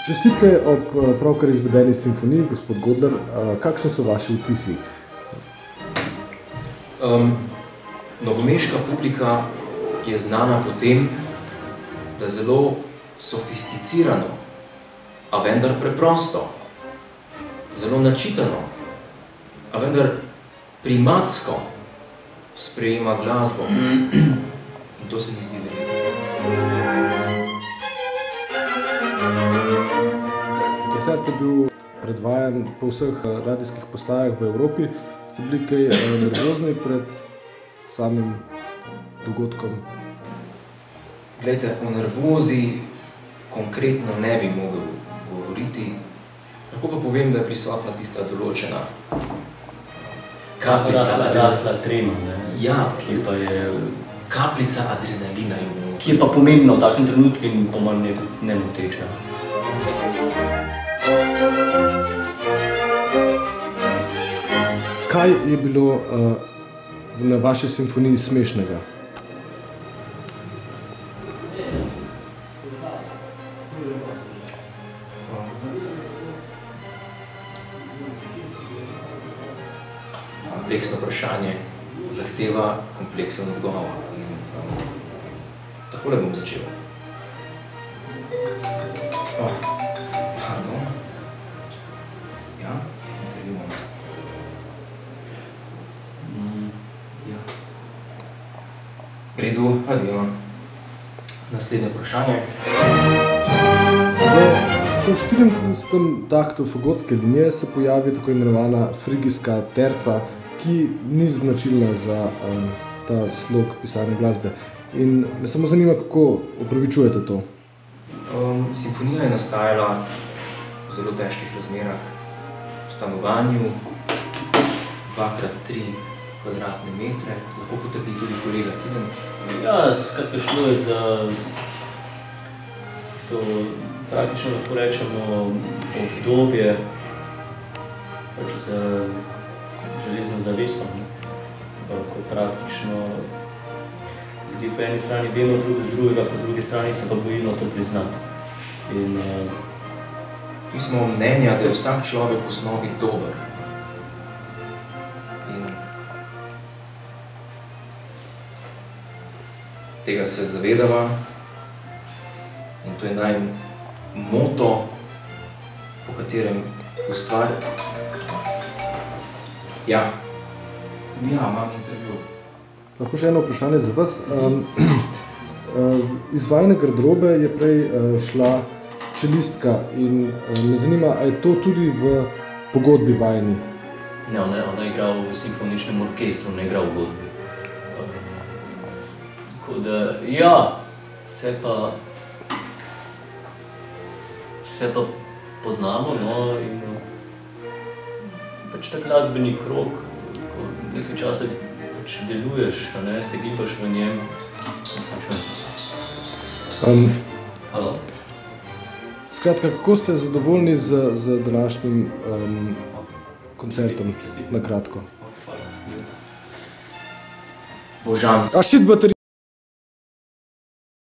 Čestitke ob pravkar izvedeni simfoniji, gospod Godler. Kakšni so vaši vtisi? Novomeška publika je znana po tem, da zelo sofisticirano, a vendar preprosto, zelo načitano, a vendar primatsko sprejema glasbo. In to se mi zdi veliko. Koncert je bil predvajan po vseh radijskih postajah v Evropi. Ste bili kaj nervozni pred samim dogodkom? Glejte, o nervozi konkretno ne bi mogel govoriti. Lahko pa povem, da je prisotna tista določena kapljica rahla trema, ne? Ja, ki pa je kapljica adrenalina. Ki je pa pomembna v takem trenutku in po manj nemoteča. Kaj je bilo na vaši simfoniji smešnega? Kompleksno vprašanje zahteva kompleksen odgovor. Takole bom začel. Pardon. Ja, intervju imamo. Ja. Redu, adijo. Naslednje vprašanje. V 134. taktu fagotske linije se pojavi tako imenovana frigijska terca, ki ni značilna za ta slog pisanja glasbe. In me samo zanima, kako opravičujete to. Simfonija je nastajala v zelo težkih razmerah, v stanovanju, 2x3 kvadratne metre, lahko potrdi tudi kolega Tilen. Ja, skratka šlo je za tisto, praktično lahko rečemo, obdobje pač za železno zaveso, ko praktično ljudje po eni strani vemo drug za drugega, po drugi strani se pa bojimo to priznati. In mi smo mnenja, da je vsak človek v osnovi dober. In tega se zavedava in to je najin moto, po katerem ustvarjamo. Ja, imam intervju. Lahko še eno vprašanje za vas. Iz vajine garderobe je prej šla čelistka in me zanima, a je to tudi v pogodbi vajini? Ne, ona igra v simfoničnem orkestru, ne igra v godbi. Tako da, ja, se pa poznamo, no, in pač ta glasbeni krog, ko nekaj časa pač deluješ, ne, se gibaš v njem. Halo? Skratka, kako ste zadovoljni z današnjim koncertom, na kratko? Božansko. Baterija.